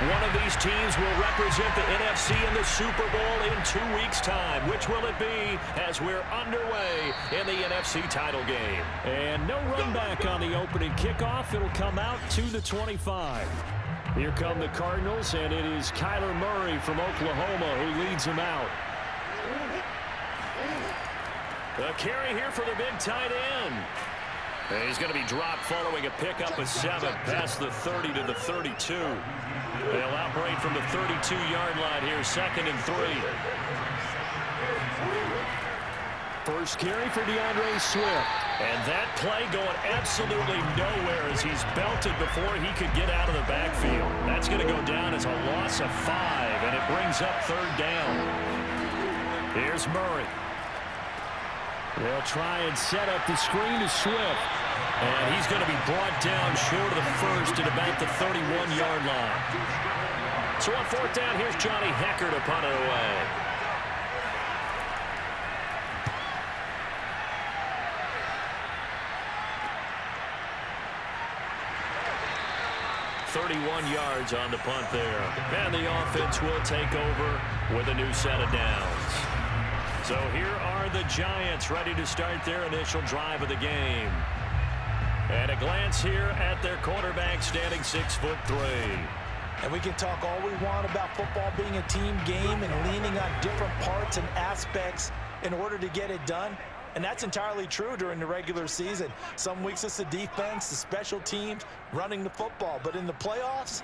One of these teams will represent the NFC in the Super Bowl in 2 weeks' time. Which will it be as we're underway in the NFC title game? And no run back on the opening kickoff. It'll come out to the 25. Here come the Cardinals, and it is Kyler Murray from Oklahoma who leads them out. The carry here for the big tight end. And he's going to be dropped following a pickup of 7 past the 30 to the 32. They'll operate from the 32-yard line here, 2nd and 3. First carry for DeAndre Swift. And that play going absolutely nowhere as he's belted before he could get out of the backfield. That's going to go down as a loss of 5, and it brings up 3rd down. Here's Murray. They'll try and set up the screen to Swift. And he's going to be brought down short of the first at about the 31-yard line. So on 4th down, here's Johnny Hecker to punt it away. .31 yards on the punt there. And the offense will take over with a new set of downs. So here are the Giants ready to start their initial drive of the game. And a glance here at their quarterback standing 6'3". And we can talk all we want about football being a team game and leaning on different parts and aspects in order to get it done. And that's entirely true during the regular season. Some weeks it's the defense, the special teams, running the football. But in the playoffs,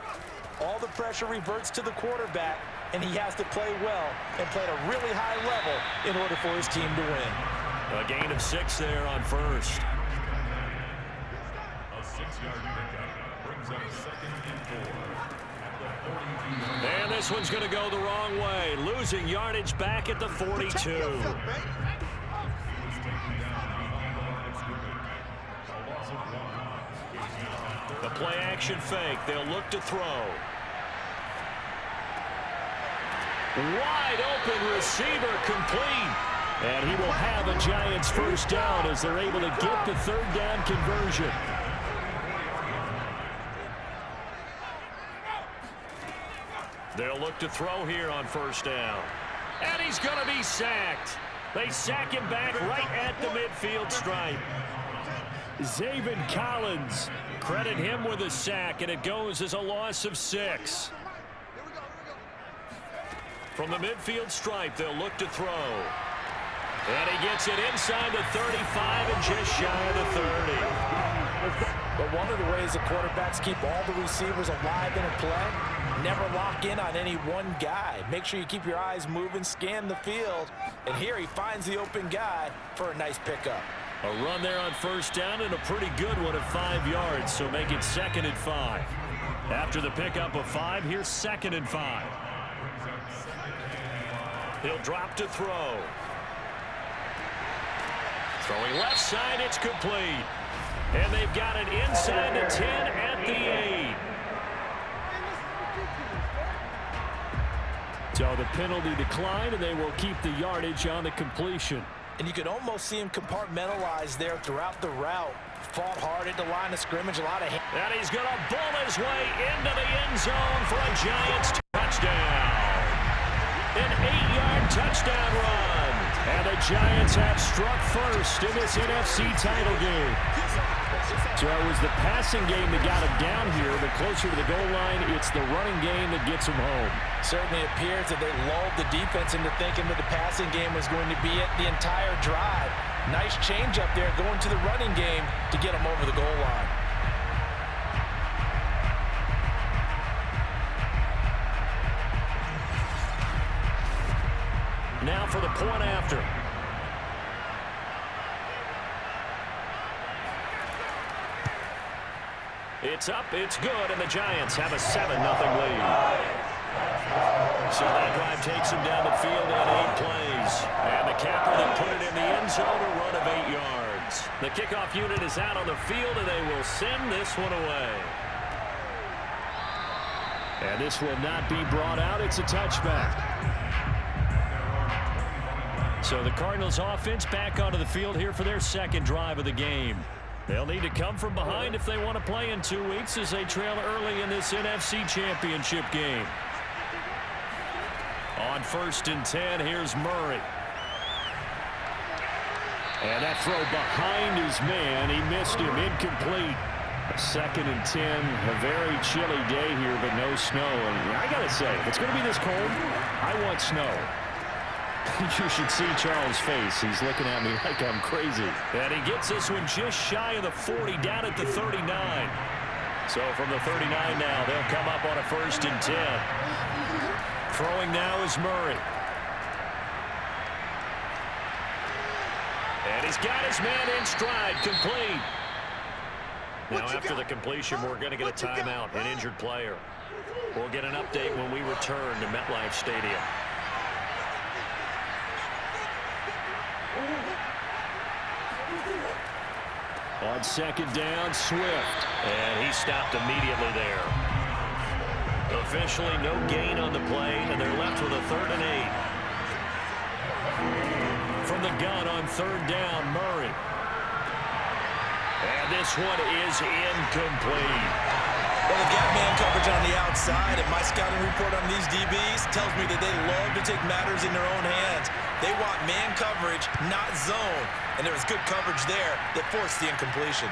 all the pressure reverts to the quarterback, and he has to play well and play at a really high level in order for his team to win. A gain of 6 there on first. A 6-yard pickup brings up 2nd and 4. And this one's going to go the wrong way, losing yardage back at the 42. The play action fake. They'll look to throw. Wide open receiver complete. And he will have a Giants first down as they're able to get the 3rd down conversion. They'll look to throw here on 1st down. And he's going to be sacked. They sack him back right at the midfield stripe. Zaven Collins. Credit him with a sack, and it goes as a loss of 6. From the midfield stripe, they'll look to throw. And he gets it inside the 35 and just shy of the 30. But one of the ways the quarterbacks keep all the receivers alive in a play, never lock in on any one guy. Make sure you keep your eyes moving, scan the field. And here he finds the open guy for a nice pickup. A run there on 1st down and a pretty good one at 5 yards, so make it 2nd and 5. After the pickup of 5, here's 2nd and 5. He'll drop to throw. Throwing left side, it's complete. And they've got it inside the 10 at the 8. So the penalty declined, and they will keep the yardage on the completion. And you can almost see him compartmentalize there throughout the route. Fought hard at the line of scrimmage, a lot of hands. And he's going to bull his way into the end zone for a Giants touchdown. An 8-yard touchdown run. And the Giants have struck first in this NFC title game. So it was the passing game that got him down here, but closer to the goal line, it's the running game that gets him home. Certainly appears that they lulled the defense into thinking that the passing game was going to be it the entire drive. Nice change up there going to the running game to get him over the goal line. Now for the point after. It's up, it's good, and the Giants have a 7-0 lead. So that drive takes him down the field in 8 plays. And the capper that put it in the end zone, a run of 8 yards. The kickoff unit is out on the field, and they will send this one away. And this will not be brought out. It's a touchback. So the Cardinals offense back onto the field here for their 2nd drive of the game. They'll need to come from behind if they want to play in 2 weeks as they trail early in this NFC Championship game. On 1st and 10, here's Murray. And that throw behind his man, he missed him, incomplete. 2nd and 10, a very chilly day here, but no snow. And I got to say, if it's going to be this cold, I want snow. You should see Charles' face. He's looking at me like I'm crazy. And he gets this one just shy of the 40, down at the 39. So from the 39 now, they'll come up on a 1st and 10. Throwing now is Murray. And he's got his man in stride, complete. Now after the completion, we're going to get a timeout, an injured player. We'll get an update when we return to MetLife Stadium. On 2nd down, Swift. And he stopped immediately there. Officially no gain on the play, and they're left with a 3rd and 8. From the gun on 3rd down, Murray. And this one is incomplete. Well, they've got man coverage on the outside, and my scouting report on these DBs tells me that they love to take matters in their own hands. They want man coverage, not zone. And there was good coverage there that forced the incompletion.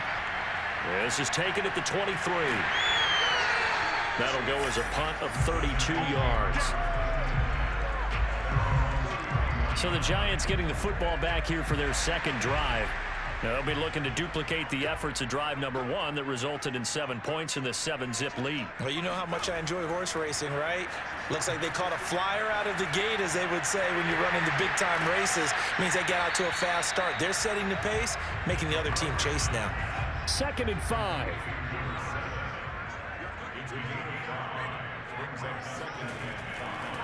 This is taken at the 23. That'll go as a punt of 32 yards. So the Giants getting the football back here for their 2nd drive. Now they'll be looking to duplicate the efforts of drive number 1 that resulted in 7 points in the 7-zip lead. Well, you know how much I enjoy horse racing, right? Looks like they caught a flyer out of the gate, as they would say when you run into big-time races. Means they get out to a fast start. They're setting the pace, making the other team chase now. 2nd and 5.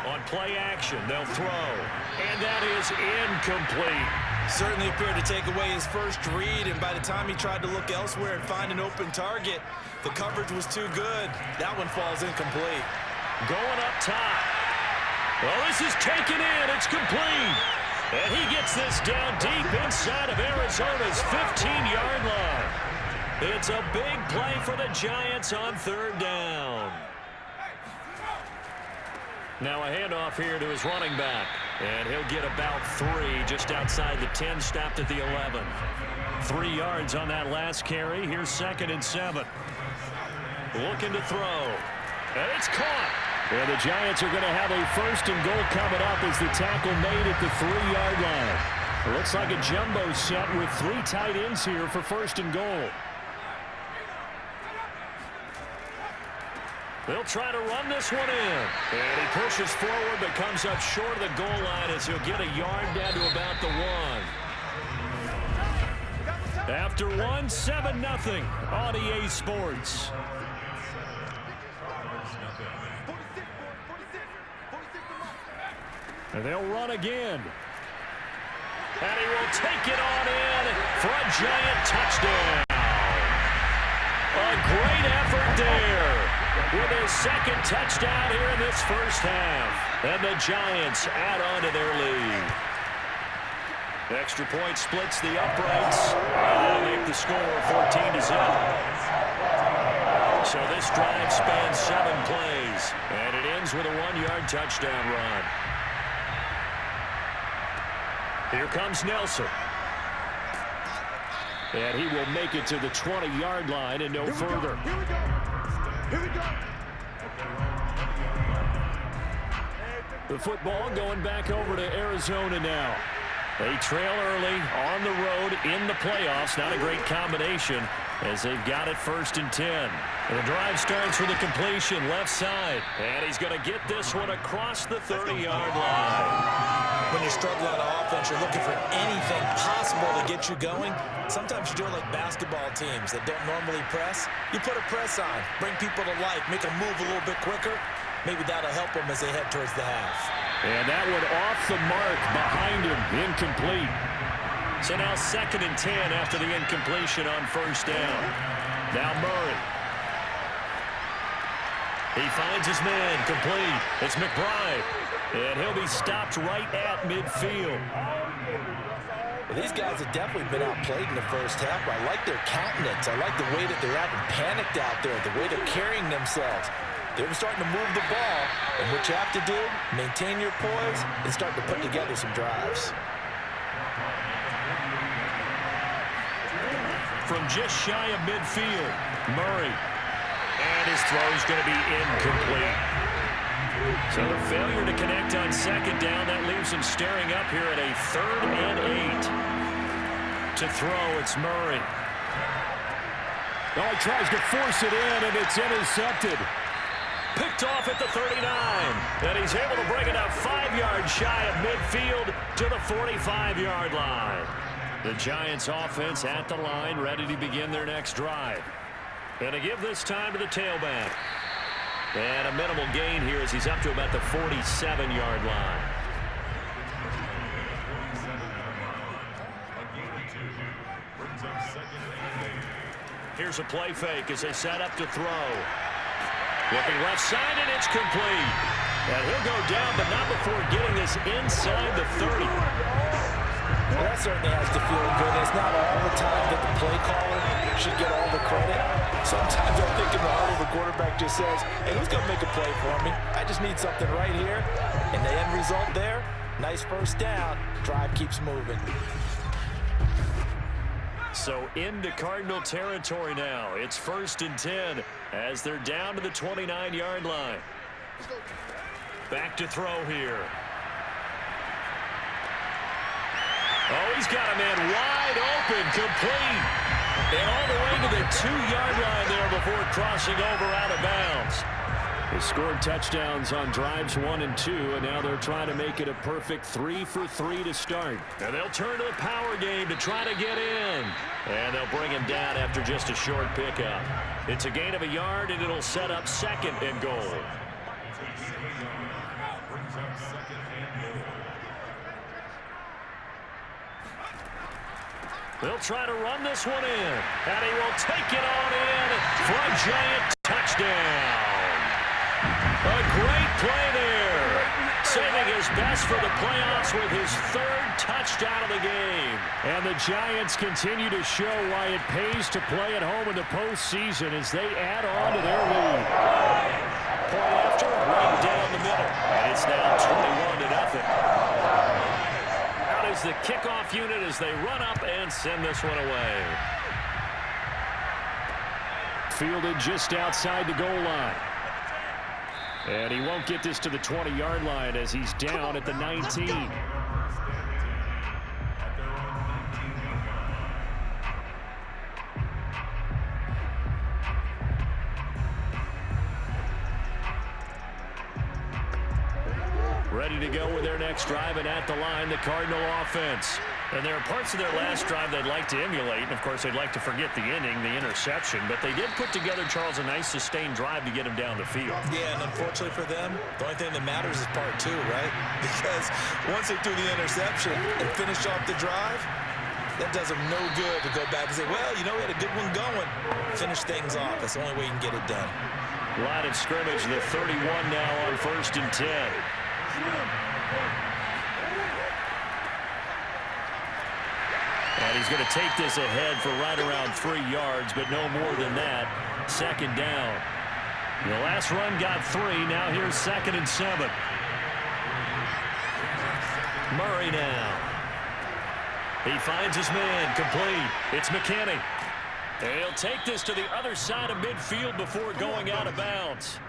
On play action, they'll throw. And that is incomplete. Certainly appeared to take away his first read, and by the time he tried to look elsewhere and find an open target, the coverage was too good. That one falls incomplete. Going up top. Well, this is taken in. It's complete. And he gets this down deep inside of Arizona's 15-yard line. It's a big play for the Giants on 3rd down. Now a handoff here to his running back. And he'll get about 3 just outside the 10, stopped at the 11. 3 yards on that last carry. Here's 2nd and 7. Looking to throw. And it's caught. And the Giants are going to have a 1st and goal coming up as the tackle made at the 3-yard line. It looks like a jumbo set with 3 tight ends here for 1st and goal. They'll try to run this one in. And he pushes forward but comes up short of the goal line as he'll get a yard down to about the 1. After 1, 7-0 on EA Sports. And they'll run again. And he will take it on in for a Giant touchdown. A great effort there with his 2nd touchdown here in this 1st half. And the Giants add on to their lead. Extra point splits the uprights. And they'll make the score 14-0. So this drive spans 7 plays. And it ends with a 1-yard touchdown run. Here comes Nelson. And he will make it to the 20-yard line and no further. Here we go. Here we go. The football going back over to Arizona now. They trail early on the road in the playoffs. Not a great combination as they've got it 1st and 10. And the drive starts with a completion left side. And he's going to get this one across the 30-yard line. When you're struggling on offense, you're looking for anything possible to get you going. Sometimes you do it like basketball teams that don't normally press. You put a press on, bring people to life, make them move a little bit quicker. Maybe that'll help them as they head towards the half. And that one off the mark behind him, incomplete. So now 2nd and 10 after the incompletion on 1st down. Now Murray. He finds his man, complete. It's McBride. And he'll be stopped right at midfield. These guys have definitely been outplayed in the first half, but I like their countenance. I like the way that they're acting panicked out there, the way they're carrying themselves. They're starting to move the ball, and what you have to do, maintain your poise and start to put together some drives. From just shy of midfield, Murray. And his throw's going to be incomplete. So the failure to connect on second down, that leaves him staring up here at a 3rd and 8. To throw, it's Murray. Oh, he tries to force it in, and it's intercepted. Picked off at the 39. And he's able to bring it out 5 yards shy of midfield to the 45-yard line. The Giants offense at the line, ready to begin their next drive. And to give this time to the tailback. And a minimal gain here as he's up to about the 47-yard line. Here's a play fake as they set up to throw. Looking left side, and it's complete. And he'll go down, but not before getting this inside the 30. Well, that certainly has to feel good. It's not all the time that the play caller should get all the credit. Sometimes I think in the huddle, the quarterback just says, hey, who's going to make a play for me? I just need something right here. And the end result there, nice first down. Drive keeps moving. So into Cardinal territory now. It's 1st and 10 as they're down to the 29-yard line. Back to throw here. Oh, he's got a man wide open, complete. And all the way to the 2-yard line there before crossing over out of bounds. They scored touchdowns on drives 1 and 2, and now they're trying to make it a perfect 3 for 3 to start. And they'll turn to the power game to try to get in. And they'll bring him down after just a short pickup. It's a gain of a yard, and it'll set up 2nd and goal. They'll try to run this one in. And he will take it on in for a Giant touchdown. A great play there. Saving his best for the playoffs with his 3rd touchdown of the game. And the Giants continue to show why it pays to play at home in the postseason as they add on to their lead. Point after, right down the middle. And it's now 21-0. Out is the kickoff unit as they run up and send this one away. Fielded just outside the goal line. And he won't get this to the 20-yard line as he's down at the 19. Ready to go with their next drive, and at the line, the Cardinal offense. And there are parts of their last drive they'd like to emulate. And, of course, they'd like to forget the inning, the interception. But they did put together, Charles, a nice sustained drive to get him down the field. Yeah, and unfortunately for them, the only thing that matters is part 2, right? Because once they threw the interception and finished off the drive, that does them no good to go back and say, well, you know, we had a good one going. Finish things off. That's the only way you can get it done. Line of scrimmage, the 31 now on 1st and 10. And he's going to take this ahead for right around 3 yards, but no more than that. 2nd down. The last run got 3. Now here's 2nd and 7. Murray now. He finds his man, complete. It's McKinney. And he'll take this to the other side of midfield before going out of bounds.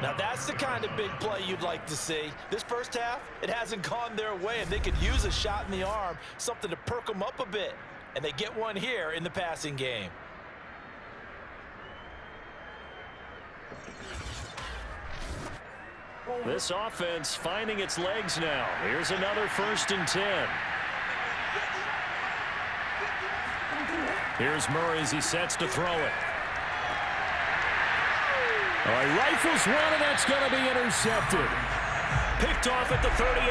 Now that's the kind of big play you'd like to see. This first half, it hasn't gone their way, and they could use a shot in the arm, something to perk them up a bit. And they get one here in the passing game. This offense finding its legs now. Here's another 1st and 10. Here's Murray as he sets to throw it. All right, rifles one, and that's going to be intercepted. Picked off at the 38,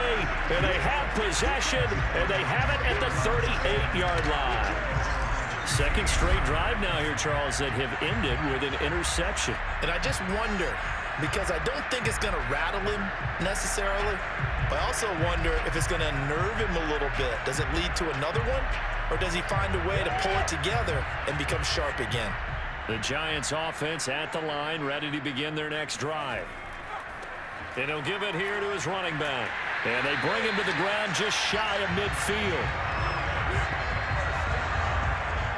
and they have possession, and they have it at the 38-yard line. 2nd straight drive now here, Charles, that have ended with an interception. And I just wonder, because I don't think it's going to rattle him necessarily. But I also wonder if it's going to nerve him a little bit. Does it lead to another one? Or does he find a way to pull it together and become sharp again? The Giants offense at the line, ready to begin their next drive. And he'll give it here to his running back. And they bring him to the ground just shy of midfield.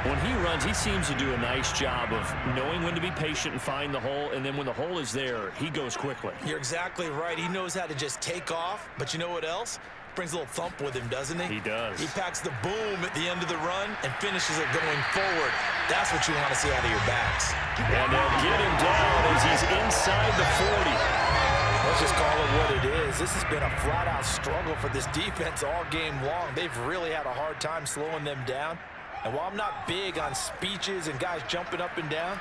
When he runs, he seems to do a nice job of knowing when to be patient and find the hole, and then when the hole is there, he goes quickly. You're exactly right. He knows how to just take off, but you know what else? Brings a little thump with him, doesn't he? He does. He packs the boom at the end of the run and finishes it going forward. That's what you want to see out of your backs. And they'll get him down as he's inside the 40. Let's just call it what it is. This has been a flat-out struggle for this defense all game long. They've really had a hard time slowing them down. And while I'm not big on speeches and guys jumping up and down,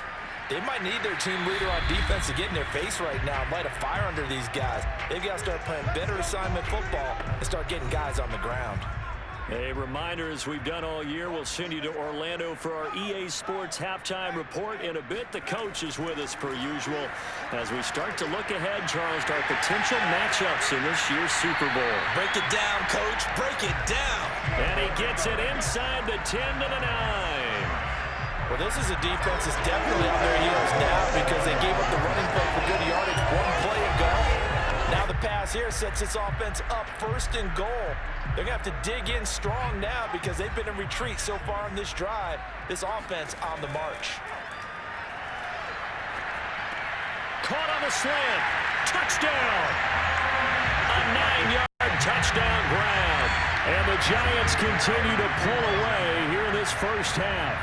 they might need their team leader on defense to get in their face right now and light a fire under these guys. They've got to start playing better assignment football and start getting guys on the ground. A reminder, as we've done all year, we'll send you to Orlando for our EA Sports halftime report in a bit. The coach is with us per usual as we start to look ahead, Charles, to our potential matchups in this year's Super Bowl. Break it down, coach. Break it down. And he gets it inside the 10 to the 9. Well, this is a defense that's definitely on their heels now because they gave up the running play for good yardage one play ago. Now the pass here sets this offense up 1st and goal. They're going to have to dig in strong now because they've been in retreat so far in this drive. This offense on the march. Caught on the slant. Touchdown. A 9-yard touchdown grab. And the Giants continue to pull away here in this first half.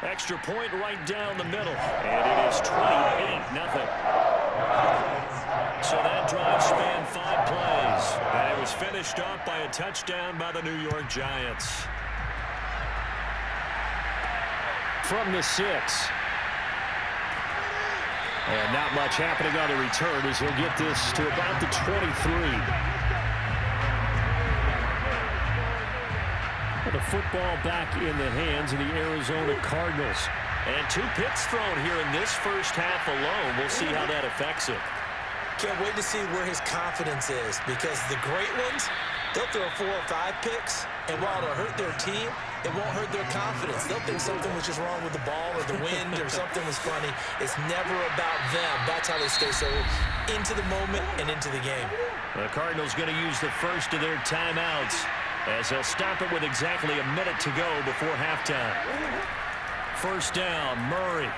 Extra point right down the middle. And it is 28-0. So that drive spanned 5 plays. And it was finished off by a touchdown by the New York Giants. From the 6. And not much happening on the return as he'll get this to about the 23. The football back in the hands of the Arizona Cardinals. And 2 picks thrown here in this first half alone. We'll see how that affects it. Can't wait to see where his confidence is because the great ones, they'll throw 4 or 5 picks, and while it'll hurt their team, it won't hurt their confidence. They'll think something was just wrong with the ball or the wind or something was funny. It's never about them. That's how they stay so into the moment and into the game. The Cardinals going to use the first of their timeouts as they'll stop it with exactly a minute to go before halftime. First down, Murray.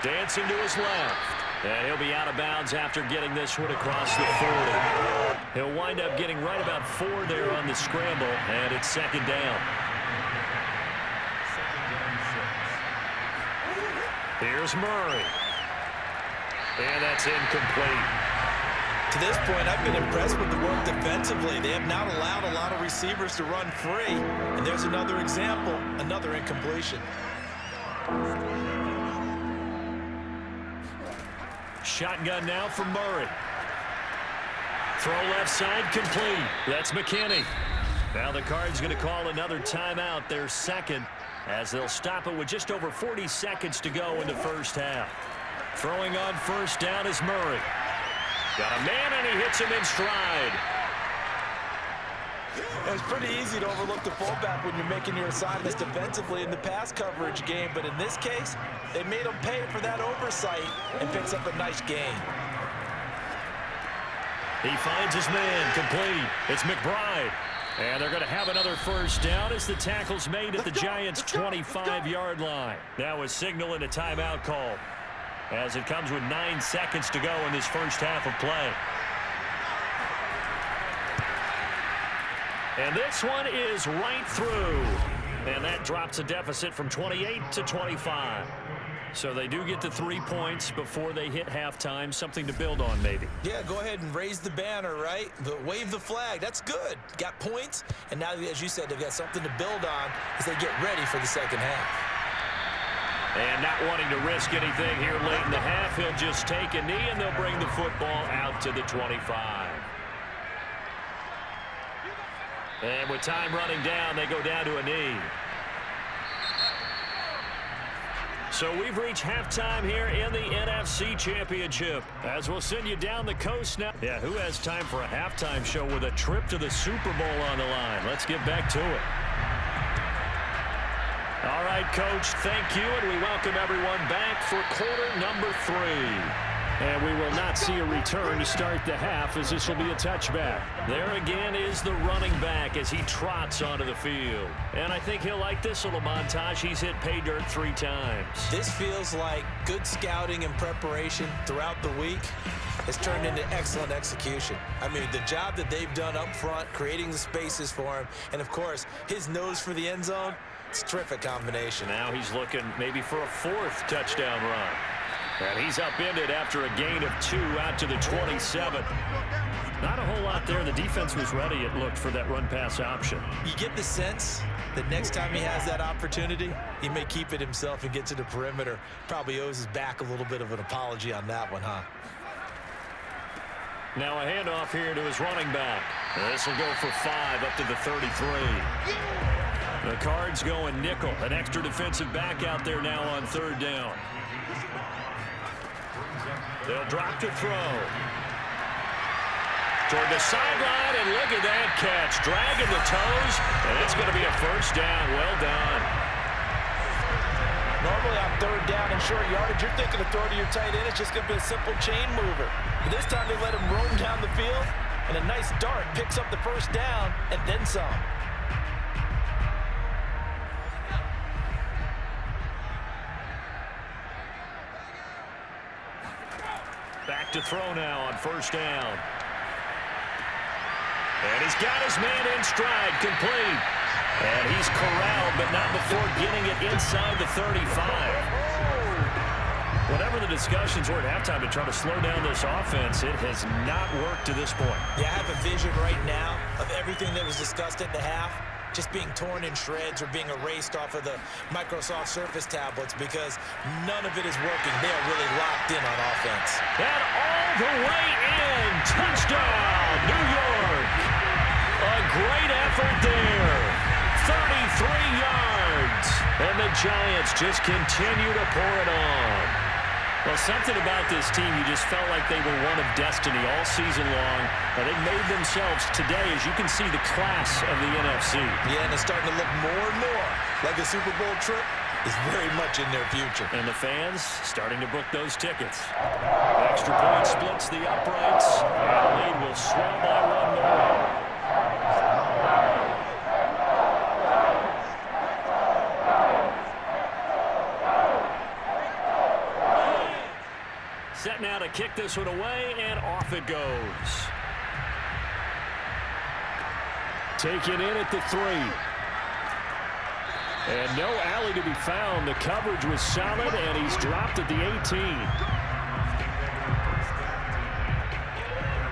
Dancing to his left. And he'll be out of bounds after getting this one across the 40. He'll wind up getting right about 4 there on the scramble, and it's 2nd down. Here's Murray. And that's incomplete. To this point, I've been impressed with the work defensively. They have not allowed a lot of receivers to run free. And there's another example, another incompletion. Shotgun now for Murray. Throw left side complete. That's McKinney. Now the Cards going to call another timeout, their 2nd, as they'll stop it with just over 40 seconds to go in the first half. Throwing on first down is Murray. Got a man, and he hits him in stride. It's pretty easy to overlook the fullback when you're making your assignments defensively in the pass coverage game, but in this case, they made him pay for that oversight and picks up a nice gain. He finds his man, complete. It's McBride. And they're going to have another first down as the tackle's made at the Giants' 25-yard line. Now a signal and a timeout call as it comes with 9 seconds to go in this first half of play. And this one is right through. And that drops a deficit from 28 to 25. So they do get the 3 points before they hit halftime. Something to build on, maybe. Yeah, go ahead and raise the banner, right? Wave the flag. That's good. Got points. And now, as you said, they've got something to build on as they get ready for the second half. And not wanting to risk anything here late in the half, he'll just take a knee, and they'll bring the football out to the 25. And with time running down, they go down to a knee. So we've reached halftime here in the NFC Championship. As we'll send you down the coast now. Yeah, who has time for a halftime show with a trip to the Super Bowl on the line? Let's get back to it. All right, Coach, thank you, and we welcome everyone back for quarter number 3. And we will not see a return to start the half, as this will be a touchback. There again is the running back as he trots onto the field. And I think he'll like this little montage. He's hit pay dirt 3 times. This feels like good scouting and preparation throughout the week has turned into excellent execution. I mean, the job that they've done up front, creating the spaces for him, and, of course, his nose for the end zone, it's a terrific combination. Now he's looking maybe for a 4th touchdown run. And he's upended after a gain of 2 out to the 27. Not a whole lot there. The defense was ready, it looked, for that run-pass option. You get the sense that next time he has that opportunity, he may keep it himself and get to the perimeter. Probably owes his back a little bit of an apology on that one, huh? Now a handoff here to his running back. This will go for 5 up to the 33. The Cards going nickel. An extra defensive back out there now on 3rd down. They'll drop to throw. Toward the sideline, and look at that catch. Dragging the toes, and it's going to be a 1st down. Well done. Normally on 3rd down and short yardage, you're thinking of throwing to your tight end. It's just going to be a simple chain mover. But this time they let him roam down the field, and a nice dart picks up the 1st down and then some. Back to throw now on 1st down. And he's got his man in stride, complete. And he's corralled, but not before getting it inside the 35. Whatever the discussions were at halftime to try to slow down this offense, it has not worked to this point. Yeah, I have a vision right now of everything that was discussed at the half just being torn in shreds or being erased off of the Microsoft Surface tablets because none of it is working. They are really locked in on offense. And all the way in. Touchdown, New York. A great effort there. 33 yards. And the Giants just continue to pour it on. Well, something about this team, you just felt like they were one of destiny all season long. They made themselves today, as you can see, the class of the NFC. Yeah, and it's starting to look more and more like a Super Bowl trip is very much in their future. And the fans starting to book those tickets. Extra point splits the uprights, and the lead will swell by 1 more. Set now to kick this one away, and off it goes. Taken in at the 3. And no alley to be found. The coverage was solid, and he's dropped at the 18.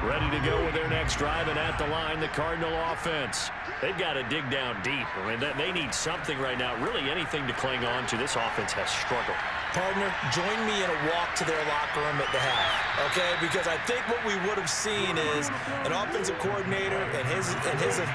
Ready to go with their next drive, and at the line, the Cardinal offense. They've got to dig down deep. I mean, they need something right now, really anything to cling on to. This offense has struggled. Partner, join me in a walk to their locker room at the half, okay? Because I think what we would have seen is an offensive coordinator and his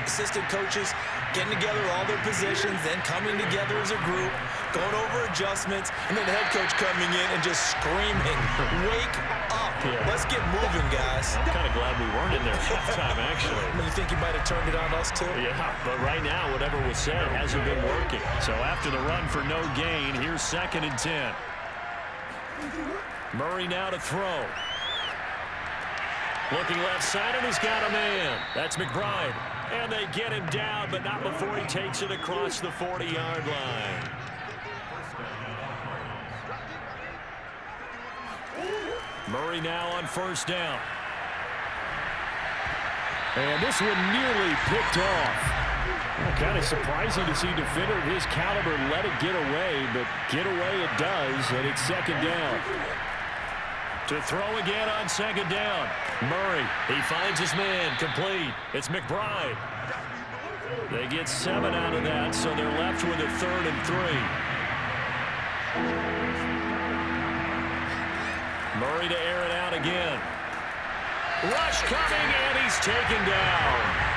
assistant coaches getting together all their positions, then coming together as a group, going over adjustments, and then the head coach coming in and just screaming, wake up. Yeah. Let's get moving, guys. I'm kind of glad we weren't in there halftime, actually. You think you might have turned it on us, too? Yeah, but right now, whatever was said hasn't been working. So after the run for no gain, here's 2nd and 10. Murray now to throw. Looking left side, and he's got a man. That's McBride. And they get him down, but not before he takes it across the 40-yard line. Murray now on 1st down. And this one nearly picked off. Well, kind of surprising to see a defender of his caliber let it get away, but get away it does, and it's 2nd down. To throw again on 2nd down. Murray, he finds his man, complete. It's McBride. They get 7 out of that, so they're left with a 3rd and 3. Murray to air it out again. Rush coming, and he's taken down.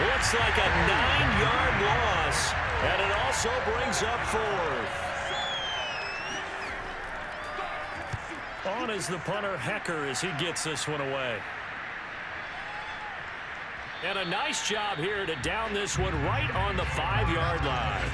Looks like a 9-yard loss, and it also brings up 4th. On is the punter, Hecker, as he gets this one away. And a nice job here to down this one right on the 5-yard line.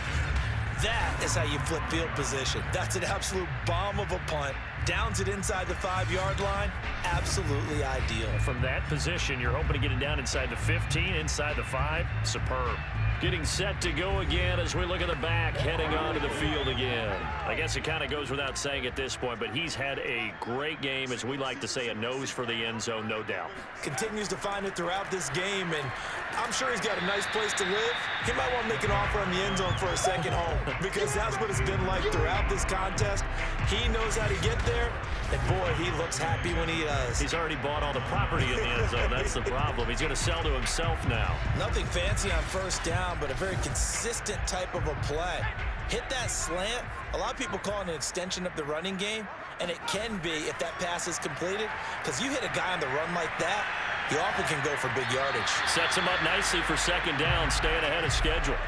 That is how you flip field position. That's an absolute bomb of a punt. Downs it inside the 5-yard line. Absolutely ideal. From that position, you're hoping to get it down inside the 15, inside the 5. Superb. Getting set to go again as we look at the back, heading onto the field again. I guess it kind of goes without saying at this point, but he's had a great game, as we like to say, a nose for the end zone, no doubt. Continues to find it throughout this game, and I'm sure he's got a nice place to live. He might want to make an offer on the end zone for a second home, because that's what it's been like throughout this contest. He knows how to get there, and boy, he looks happy when he does. He's already bought all the property in the end zone. That's the problem. He's going to sell to himself now. Nothing fancy on first down, but a very consistent type of a play. Hit that slant. A lot of people call it an extension of the running game, and it can be if that pass is completed, because you hit a guy on the run like that, he often can go for big yardage. Sets him up nicely for second down, staying ahead of schedule.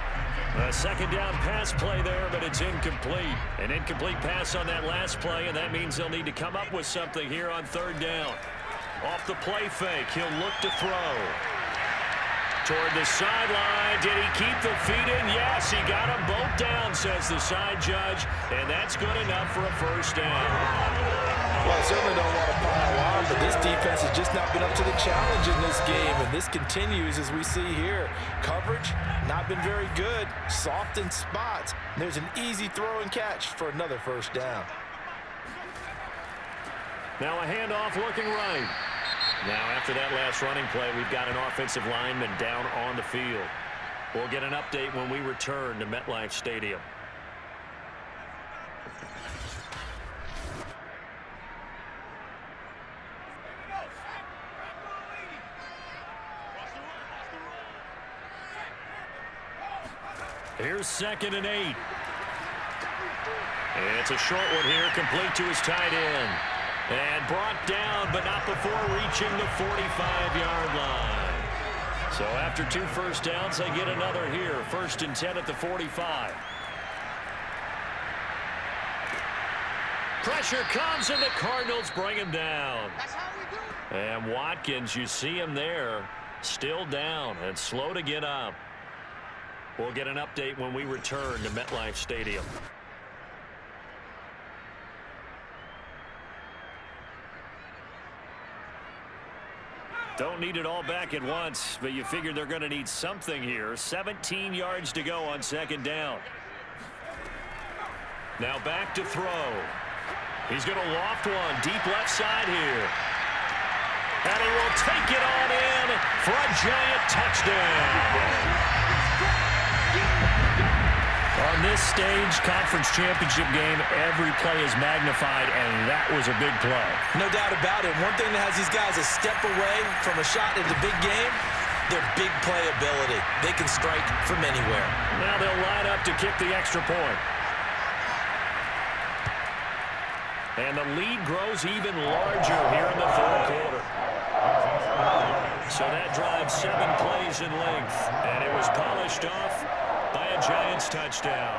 A second down pass play there, but it's incomplete. An incomplete pass on that last play, and that means they'll need to come up with something here on third down. Off the play fake, he'll look to throw. Toward the sideline. Did he keep the feet in? Yes, he got them both down, says the side judge, and that's good enough for a first down. Well, I certainly don't want to pile on, but this defense has just not been up to the challenge in this game, and this continues as we see here. Coverage, not been very good. Soft in spots. There's an easy throw and catch for another first down. Now a handoff looking right. Now after that last running play, we've got an offensive lineman down on the field. We'll get an update when we return to MetLife Stadium. Here's 2nd and 8. And it's a short one here, complete to his tight end. And brought down, but not before reaching the 45-yard line. So after 2 first downs, they get another here. 1st and 10 at the 45. Pressure comes, and the Cardinals bring him down. And Watkins, you see him there, still down and slow to get up. We'll get an update when we return to MetLife Stadium. Don't need it all back at once, but you figure they're going to need something here. 17 yards to go on 2nd down. Now back to throw. He's going to loft one deep left side here. And he will take it on in for a giant touchdown. On this stage, conference championship game, every play is magnified, and that was a big play. No doubt about it. One thing that has these guys a step away from a shot in the big game, their big play ability. They can strike from anywhere. Now they'll line up to kick the extra point. And the lead grows even larger here in the 3rd quarter. So that drives 7 plays in length, and it was polished off by a Giants touchdown.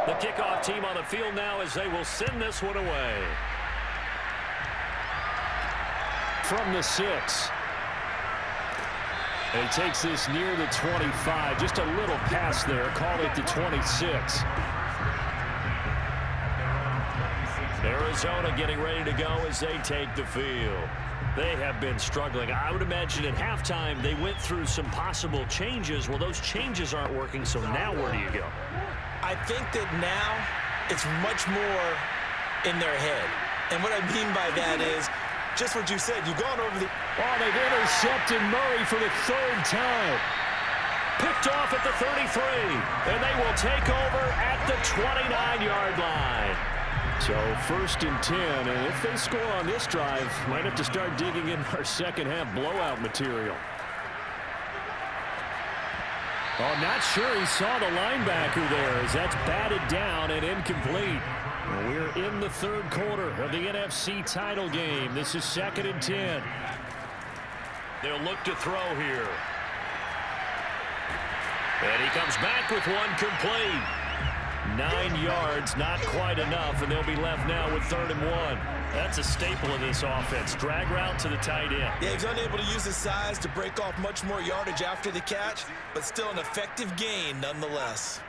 The kickoff team on the field now as they will send this one away. From the 6. And he takes this near the 25. Just a little pass there. Call it the 26. Arizona getting ready to go as they take the field. They have been struggling. I would imagine at halftime they went through some possible changes. Well, those changes aren't working, so now where do you go? I think that now it's much more in their head. And what I mean by that is just what you said. You've gone over the... Oh, they've intercepted Murray for the 3rd time. Picked off at the 33, and they will take over at the 29-yard line. So 1st and 10, and if they score on this drive, might have to start digging in our second-half blowout material. Oh, not sure he saw the linebacker there as that's batted down and incomplete. We're in the 3rd quarter of the NFC title game. This is 2nd and 10. They'll look to throw here. And he comes back with one complete. 9 yards, not quite enough, and they'll be left now with 3rd and 1. That's a staple of this offense. Drag route to the tight end. Yeah, he's unable to use his size to break off much more yardage after the catch, but still an effective gain nonetheless.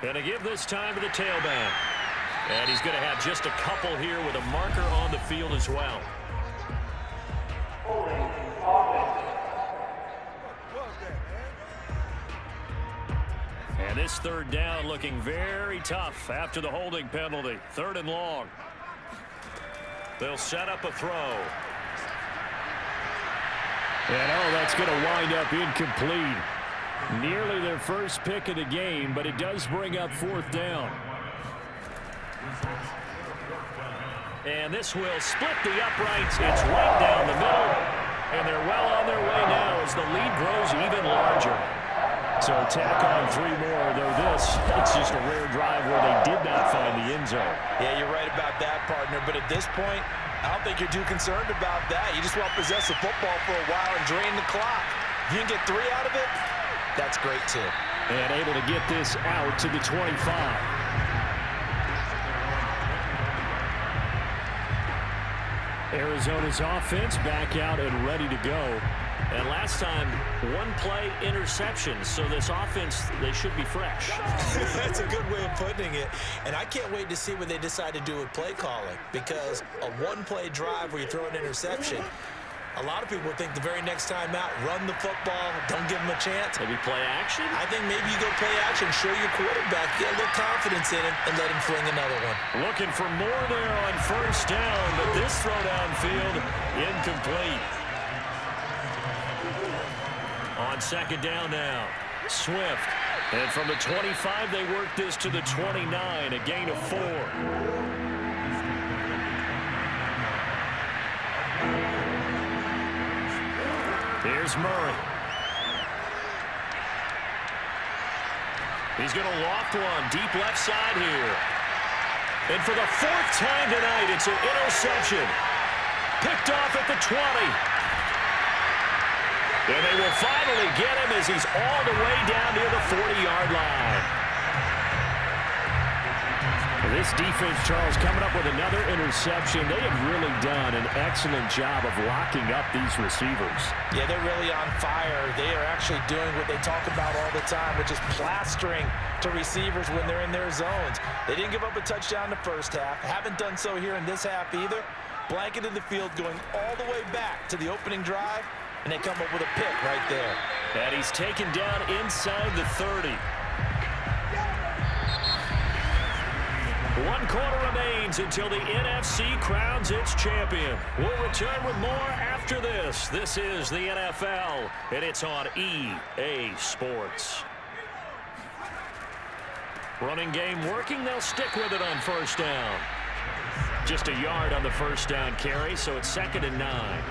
Gonna give this time to the tailback. And he's going to have just a couple here with a marker on the field as well. And this 3rd down looking very tough after the holding penalty. 3rd and long. They'll set up a throw. And that's going to wind up incomplete. Nearly their first pick of the game, but it does bring up 4th down. And this will split the uprights. It's right down the middle. And they're well on their way now as the lead grows even larger. So tack on 3 more, though it's just a rare drive where they did not find the end zone. Yeah, you're right about that, partner. But at this point, I don't think you're too concerned about that. You just want to possess the football for a while and drain the clock. If you can get 3 out of it, that's great, too. And able to get this out to the 25. Arizona's offense back out and ready to go. And last time, 1 play interception. So this offense, they should be fresh. That's a good way of putting it. And I can't wait to see what they decide to do with play calling. Because a 1-play drive where you throw an interception, a lot of people think the very next time out, run the football, don't give them a chance. Maybe play action? I think maybe you go play action, show your quarterback, get a little confidence in him, and let him fling another one. Looking for more there on 1st down, but this throw downfield, incomplete. On 2nd down now, Swift. And from the 25, they work this to the 29, a gain of 4. Here's Murray. He's going to loft one deep left side here. And for the 4th time tonight, it's an interception. Picked off at the 20. And they will finally get him as he's all the way down near the 40-yard line. This defense, Charles, coming up with another interception. They have really done an excellent job of locking up these receivers. Yeah, they're really on fire. They are actually doing what they talk about all the time, which is plastering to receivers when they're in their zones. They didn't give up a touchdown in the first half. Haven't done so here in this half either. Blanketed the field going all the way back to the opening drive, and they come up with a pick right there. And he's taken down inside the 30. 1 quarter remains until the NFC crowns its champion. We'll return with more after this. This is the NFL, and it's on EA Sports. Running game working. They'll stick with it on 1st down. Just a yard on the 1st down carry, so it's 2nd and 9.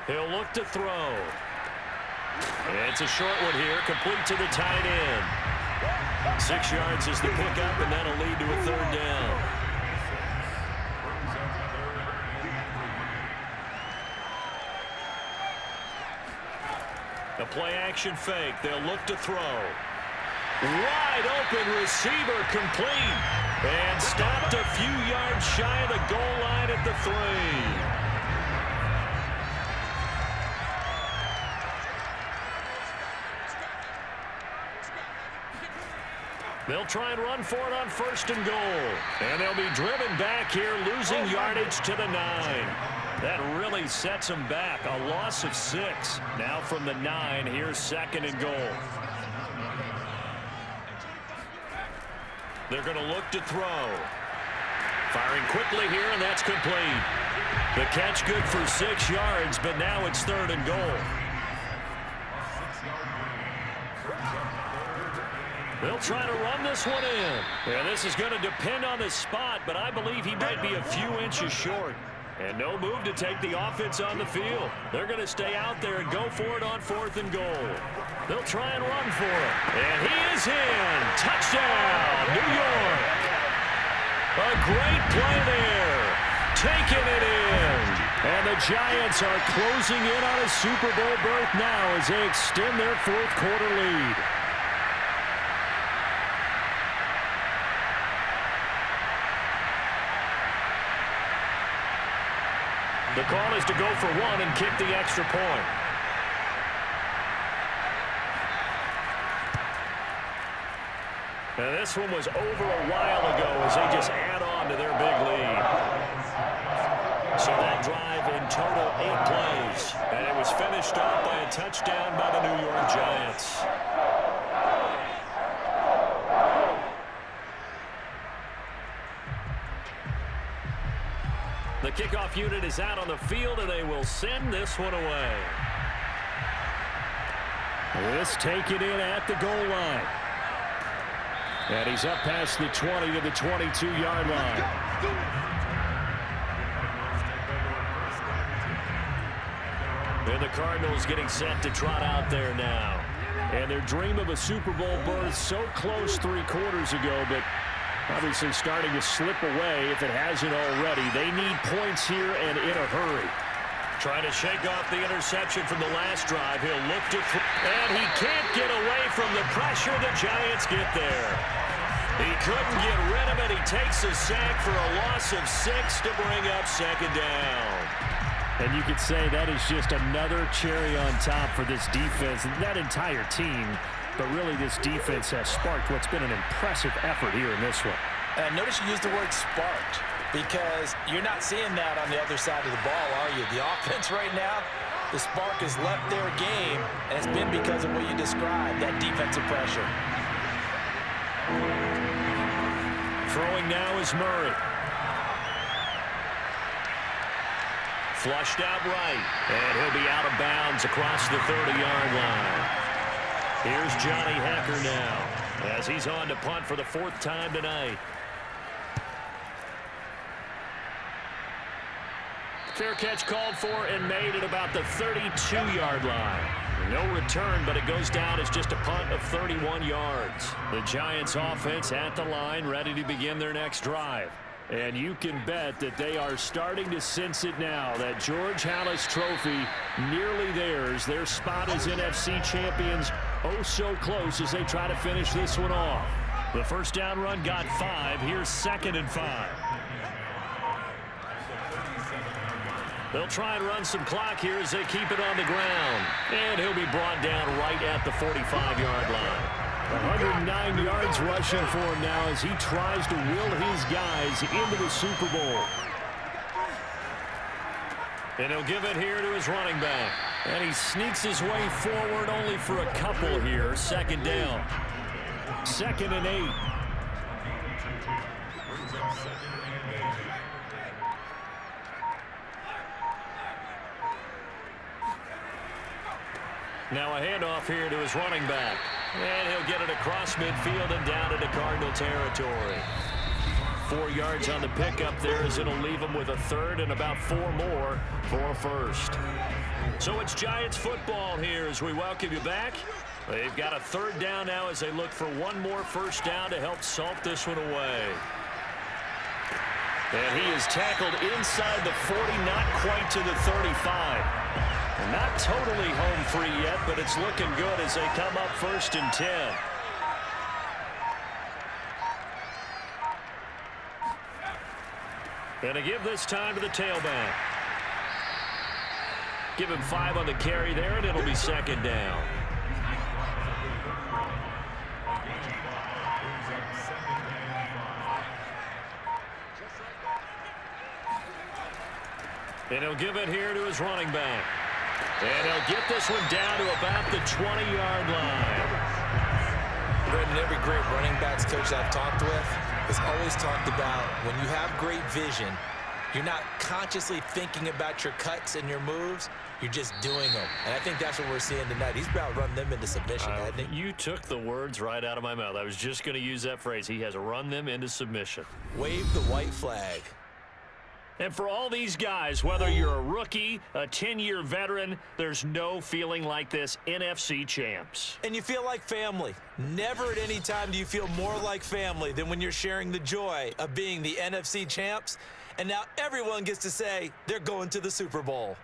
He'll look to throw. It's a short one here, complete to the tight end. 6 yards is the pickup, and that'll lead to a 3rd down. A play-action fake. They'll look to throw. Wide open receiver complete. And stopped a few yards shy of the goal line at the 3. They'll try and run for it on 1st and goal. And they'll be driven back here, losing yardage to the 9. That really sets them back. A loss of 6. Now from the 9, here's 2nd and goal. They're going to look to throw. Firing quickly here, and that's complete. The catch good for 6 yards, but now it's 3rd and goal. They'll try to run this one in. Yeah, this is going to depend on the spot, but I believe he might be a few inches short. And no move to take the offense on the field. They're going to stay out there and go for it on 4th and goal. They'll try and run for it. And he is in. touchdown, New York. A great play there. Taking it in. And the Giants are closing in on a Super Bowl berth now as they extend their fourth quarter lead. The call is to go for one and kick the extra point. And this one was over a while ago as they just add on to their big lead. So that drive in total 8 plays. And it was finished off by a touchdown by the New York Giants. The kickoff unit is out on the field, and they will send this one away. This taken in at the goal line. And he's up past the 20 to the 22-yard line. And the Cardinals getting set to trot out there now. And their dream of a Super Bowl berth so close 3 quarters ago, but obviously starting to slip away if it hasn't already. They need points here and in a hurry. Trying to shake off the interception from the last drive. He'll look to... And he can't get away from the pressure. The Giants get there. He couldn't get rid of it. He takes a sack for a loss of 6 to bring up second down. And you could say that is just another cherry on top for this defense and that entire team. But really, this defense has sparked what's been an impressive effort here in this one. Notice you used the word sparked, because you're not seeing that on the other side of the ball, are you? The offense right now, the spark has left their game, and it's been because of what you described, that defensive pressure. Throwing now is Murray. Flushed out right, and he'll be out of bounds across the 30-yard line. Here's Johnny Hecker now as he's on to punt for the 4th time tonight. Fair catch called for and made at about the 32-yard line. No return, but it goes down as just a punt of 31 yards. The Giants offense at the line, ready to begin their next drive. And you can bet that they are starting to sense it now. That George Halas trophy nearly theirs. Their spot as NFC champions oh so close as they try to finish this one off. The first down run got 5. Here's 2nd and 5. They'll try and run some clock here as they keep it on the ground. And he'll be brought down right at the 45-yard line. 109 yards rushing for him now as he tries to will his guys into the Super Bowl. And he'll give it here to his running back. And he sneaks his way forward only for a couple here. 2nd down. 2nd and 8. Now a handoff here to his running back. And he'll get it across midfield and down into Cardinal territory. 4 yards on the pickup there as it'll leave him with a 3rd and about 4 more for a 1st. So it's Giants football here as we welcome you back. They've got a 3rd down now as they look for one more 1st down to help salt this one away. And he is tackled inside the 40, not quite to the 35. Not totally home free yet, but it's looking good as they come up 1st and 10. And to give this time to the tailback. Give him 5 on the carry there, and it'll be 2nd down. And he'll give it here to his running back. And he'll get this one down to about the 20-yard line. Brendan, every great running backs coach I've talked with has always talked about when you have great vision, you're not consciously thinking about your cuts and your moves. You're just doing them. And I think that's what we're seeing tonight. He's about run them into submission, hasn't he? You took the words right out of my mouth. I was just going to use that phrase. He has run them into submission. Wave the white flag. And for all these guys, whether you're a rookie, a 10-year veteran, there's no feeling like this NFC champs. And you feel like family. Never at any time do you feel more like family than when you're sharing the joy of being the NFC champs. And now everyone gets to say they're going to the Super Bowl.